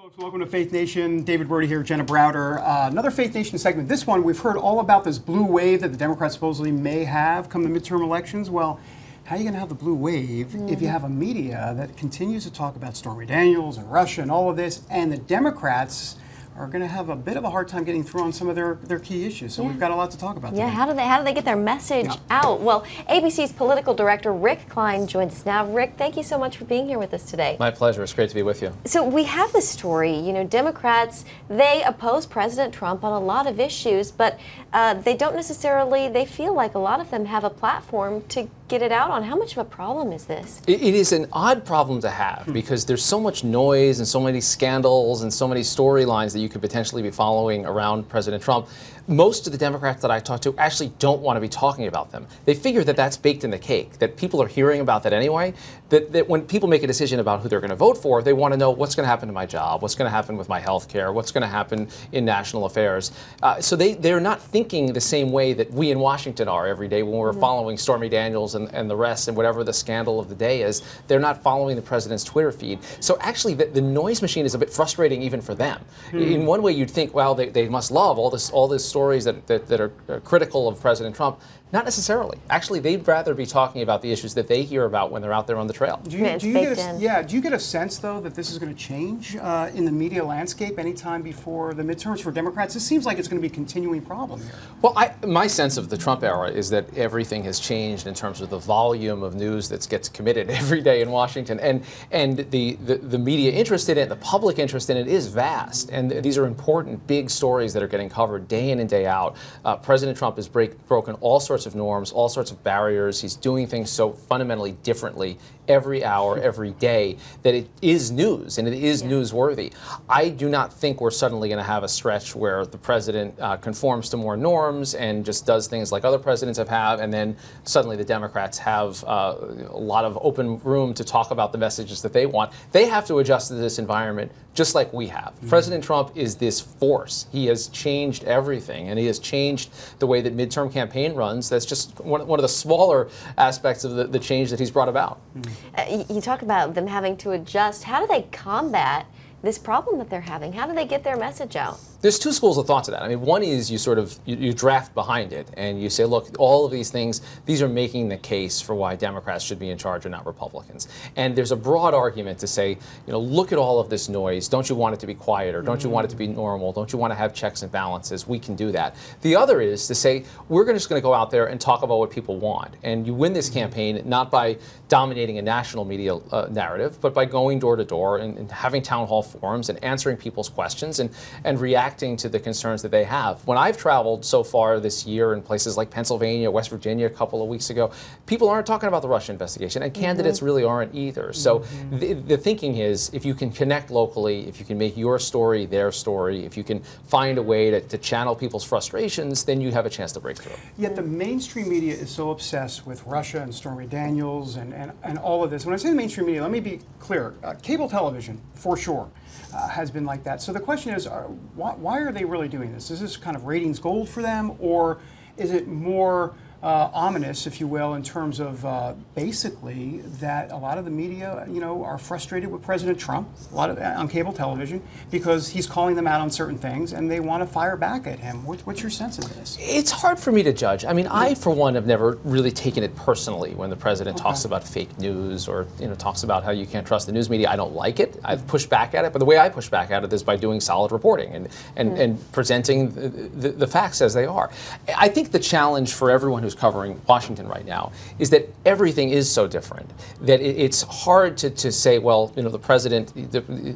Folks, welcome to Faith Nation. David Brody here, Jenna Browder. Another Faith Nation segment. This one, we've heard all about this blue wave that the Democrats supposedly may have come the midterm elections. Well, how are you going to have the blue wave if you have a media that continues to talk about Stormy Daniels and Russia and all of this, and the Democrats are going to have a bit of a hard time getting through on some of their key issues. So we've got a lot to talk about today. How do they get their message out? Well, ABC's political director Rick Klein joins us now. Rick, thank you so much for being here with us today. My pleasure. It's great to be with you. So we have this story. You know, Democrats, they oppose President Trump on a lot of issues, but they don't necessarily, they feel like a lot of them have a platform to get it out on. How much of a problem is this? It is an odd problem to have because there's so much noise and so many scandals and so many storylines that you could potentially be following around President Trump. Most of the Democrats that I talk to actually don't want to be talking about them. They figure that that's baked in the cake, that people are hearing about that anyway, that when people make a decision about who they're going to vote for, they want to know what's going to happen to my job, what's going to happen with my health care, what's going to happen in national affairs. So they're not thinking the same way that we in Washington are every day when we're following Stormy Daniels and the rest and whatever the scandal of the day is. They're not following the president's Twitter feed. So actually the noise machine is a bit frustrating even for them. In one way you'd think, well, they must love all this stories that are critical of President Trump. Not necessarily. Actually, they'd rather be talking about the issues that they hear about when they're out there on the trail. Do you get a sense, though, that this is going to change in the media landscape anytime before the midterms for Democrats? It seems like it's going to be a continuing problem here. Well, my sense of the Trump era is that everything has changed in terms of the volume of news that gets committed every day in Washington. And the media interest in it, the public interest in it is vast. And these are important, big stories that are getting covered day in and day out. President Trump has broken all sorts of norms, all sorts of barriers. He's doing things so fundamentally differently every hour, every day, that it is news and it is newsworthy. I do not think we're suddenly going to have a stretch where the president conforms to more norms and just does things like other presidents have, and then suddenly the Democrats have a lot of open room to talk about the messages that they want. They have to adjust to this environment just like we have. President Trump is this force. He has changed everything, and he has changed the way that midterm campaign runs. That's just one of the smaller aspects of the change that he's brought about. You talk about them having to adjust. How do they combat this problem that they're having? How do they get their message out? There's two schools of thought to that. I mean, one is you draft behind it and you say, look, all of these things, these are making the case for why Democrats should be in charge and not Republicans. And there's a broad argument to say, look at all of this noise. Don't you want it to be quieter? Don't you want it to be normal? Don't you want to have checks and balances? We can do that. The other is to say, we're just going to go out there and talk about what people want. And you win this campaign not by dominating a national media narrative, but by going door to door and having town hall forums and answering people's questions and reacting to the concerns that they have. When I've traveled so far this year in places like Pennsylvania, West Virginia a couple of weeks ago, people aren't talking about the Russia investigation, and candidates really aren't either. So the thinking is, if you can connect locally, if you can make your story their story, if you can find a way to channel people's frustrations, then you have a chance to break through. Yet the mainstream media is so obsessed with Russia and Stormy Daniels and all of this. When I say the mainstream media, let me be clear. Cable television, for sure, has been like that. So the question is, why are they really doing this? Is this kind of ratings gold for them, or is it more ominous, if you will, in terms of basically that a lot of the media, are frustrated with President Trump, a lot of on cable television, because he's calling them out on certain things, and they want to fire back at him. What's your sense of this? It's hard for me to judge. I mean, I, for one, have never really taken it personally when the president talks about fake news or talks about how you can't trust the news media. I don't like it. I've pushed back at it, but the way I push back at it is by doing solid reporting and presenting the facts as they are. I think the challenge for everyone who's covering Washington right now is that everything is so different that it's hard to say, well, the president,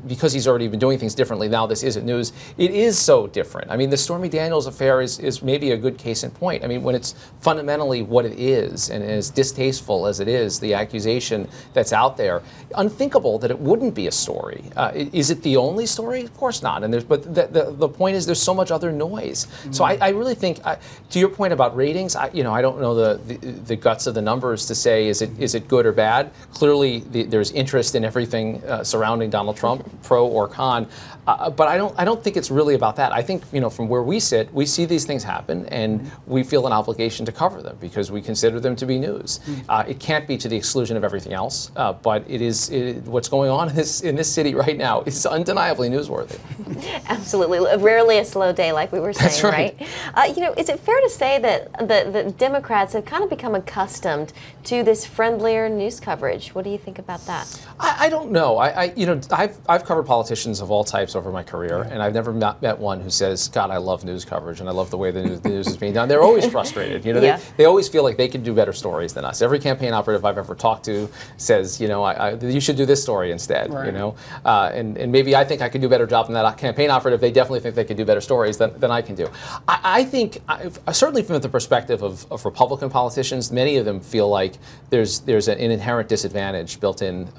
because he's already been doing things differently, now this isn't news. It is so different. I mean, the Stormy Daniels affair is maybe a good case in point. I mean, when it's fundamentally what it is, and as distasteful as it is, the accusation that's out there, unthinkable that it wouldn't be a story. Is it the only story? Of course not. But the point is, there's so much other noise. So I really think, to your point about ratings, I don't know the guts of the numbers to say is it good or bad. Clearly, there's interest in everything surrounding Donald Trump, pro or con. But I don't think it's really about that. I think, from where we sit, we see these things happen, and we feel an obligation to cover them because we consider them to be news. It can't be to the exclusion of everything else, but what's going on in this city right now is undeniably newsworthy. Absolutely, rarely a slow day, like we were saying. That's right. Is it fair to say that the Democrats have kind of become accustomed to this friendlier news coverage? What do you think about that? I don't know. I've covered politicians of all types over my career, and I've never met one who says, "God, I love news coverage and I love the way the news is being done." They're always frustrated. They always feel like they can do better stories than us. Every campaign operative I've ever talked to says, you should do this story instead. Right. And maybe I think I could do a better job than that campaign operative. They definitely think they can do better stories than I can do. I think, certainly from the perspective of Republican politicians, many of them feel like there's an inherent disadvantage built in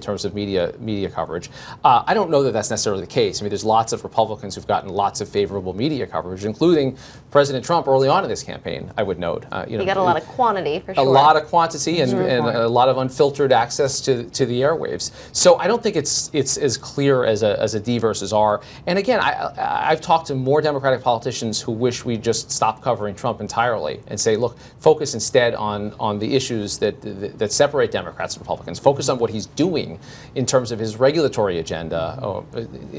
terms of media coverage. I don't know that that's necessarily the case. I mean, there's lots of Republicans who've gotten lots of favorable media coverage, including President Trump early on in this campaign, I would note. You got a lot of quantity, for sure. A lot of quantity and a lot of unfiltered access to the airwaves. So I don't think it's as clear as a D versus R. And again, I've talked to more Democratic politicians who wish we'd just stop covering Trump entirely and say, look, focus instead on the issues that separate Democrats and Republicans. Focus on what he's doing in terms of his regulatory agenda,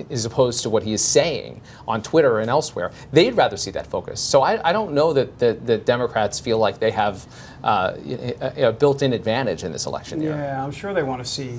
as opposed to what he is saying on Twitter and elsewhere. They'd rather see that focus. So I don't know that Democrats feel like they have a built-in advantage in this election year. Yeah, I'm sure they want to see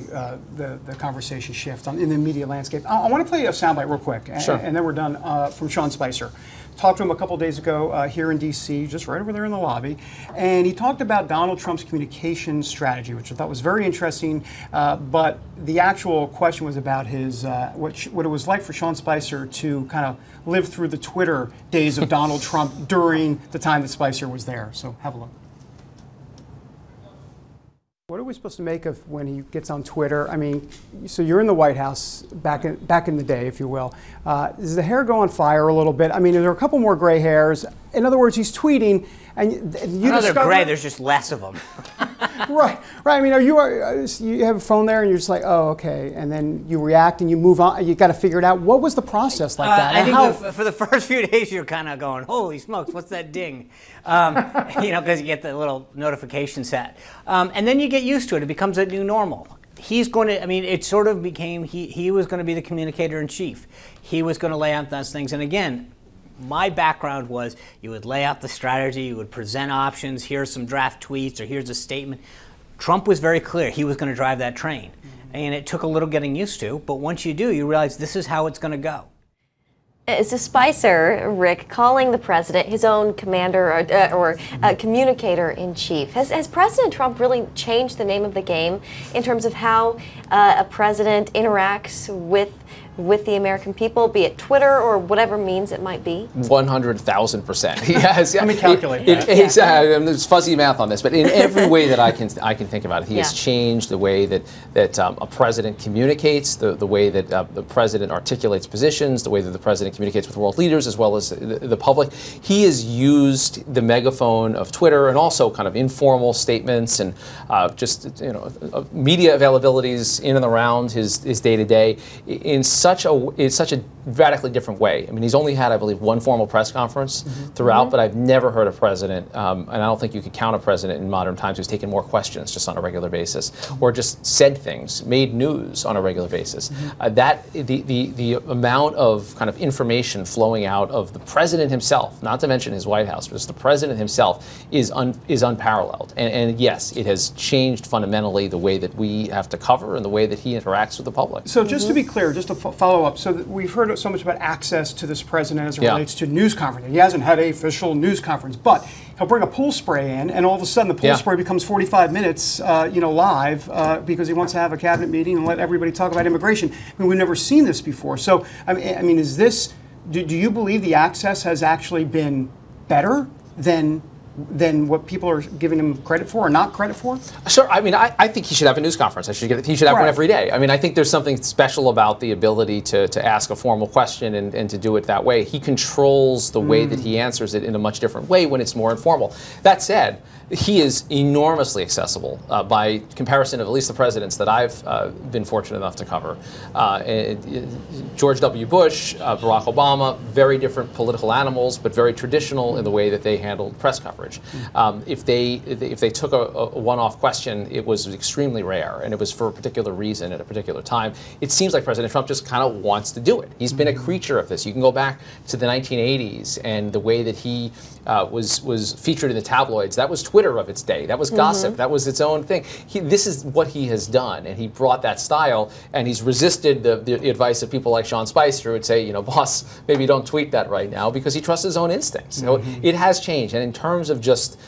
the conversation shift in the media landscape. I want to play a soundbite real quick, and then we're done, from Sean Spicer. Talked to him a couple days ago here in D.C., just right over there in the lobby, and he talked about Donald Trump's communication strategy, which I thought was very interesting, but the actual question was about his what it was like for Sean Spicer to kind of live through the Twitter days of Donald Trump during the time that Spicer was there. So have a look. What are we supposed to make of when he gets on Twitter? I mean, so you're in the White House back in the day, if you will. Does the hair go on fire a little bit? I mean, there are a couple more gray hairs. In other words, he's tweeting, and you discover they're gray. There's just less of them. Right. I mean, you have a phone there, and you're just like, oh, okay, and then you react and you move on. You got to figure it out. What was the process like that? I think for the first few days, you're kind of going, holy smokes, what's that ding? Because you get the little notification set, and then you get used to it. It becomes a new normal. He's going to, it sort of became, he was going to be the communicator in chief. He was going to lay out those things. And again, my background was you would lay out the strategy, you would present options, here's some draft tweets, or here's a statement. Trump was very clear. He was going to drive that train. And it took a little getting used to, but once you do, you realize this is how it's going to go. So Spicer, Rick, calling the president his own commander or communicator in chief. Has President Trump really changed the name of the game in terms of how a president interacts with the American people, be it Twitter or whatever means it might be? 100,000%. He has. Let me calculate that. Exactly. There's fuzzy math on this, but in every way that I can think about it, he has changed the way that a president communicates, the way that the president articulates positions, the way that the president communicates with world leaders as well as the public. He has used the megaphone of Twitter and also kind of informal statements and media availabilities in and around his day-to-day in such a radically different way. I mean, he's only had, I believe, one formal press conference throughout, but I've never heard a president, and I don't think you could count a president in modern times who's taken more questions just on a regular basis, or just said things, made news on a regular basis. The amount of kind of information flowing out of the president himself, not to mention his White House, but just the president himself, is unparalleled. And yes, it has changed fundamentally the way that we have to cover and the way that he interacts with the public. So just to be clear, just to follow up, so we've heard so much about access to this president as it relates to news conference. He hasn't had an official news conference, but he'll bring a pool spray in, and all of a sudden the pool spray becomes 45 minutes, live, because he wants to have a cabinet meeting and let everybody talk about immigration. I mean, we've never seen this before. So, I mean, is this? Do you believe the access has actually been better than than what people are giving him credit for or not credit for? Sure. I mean, I think he should have a news conference. He should have one every day. I mean, I think there's something special about the ability to ask a formal question and to do it that way. He controls the way that he answers it in a much different way when it's more informal. That said, he is enormously accessible by comparison of at least the presidents that I've been fortunate enough to cover. George W. Bush, Barack Obama, very different political animals, but very traditional in the way that they handled press coverage. If they took a one-off question, it was extremely rare, and it was for a particular reason at a particular time. It seems like President Trump just kind of wants to do it. He's been a creature of this. You can go back to the 1980s and the way that he was featured in the tabloids. That was Twitter of its day. That was gossip. That was its own thing. This is what he has done, and he brought that style, and he's resisted the advice of people like Sean Spicer, who would say, boss, maybe don't tweet that right now, because he trusts his own instincts. So it has changed, and in terms of just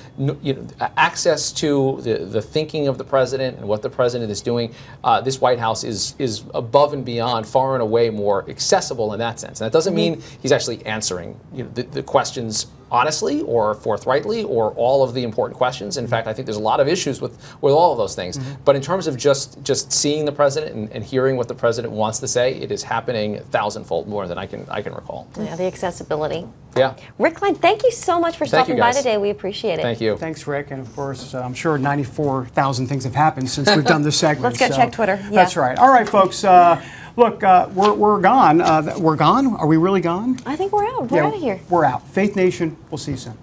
access to the thinking of the president and what the president is doing, this White House is above and beyond, far and away more accessible in that sense. And that doesn't mean he's actually answering the questions honestly or forthrightly or all of the important questions. In fact, I think there's a lot of issues with all of those things. But in terms of just seeing the president and hearing what the president wants to say, it is happening 1,000-fold more than I can recall. Yeah, the accessibility. Yeah. Rick Klein, thank you so much for stopping by today. We appreciate it. Thank you. Thanks, Rick. And of course, I'm sure 94,000 things have happened since we've done this segment. Let's go check Twitter. Yeah. That's right. All right, folks. Look, we're gone. We're gone? Are we really gone? I think we're out. We're out of here. We're out. Faith Nation, we'll see you soon.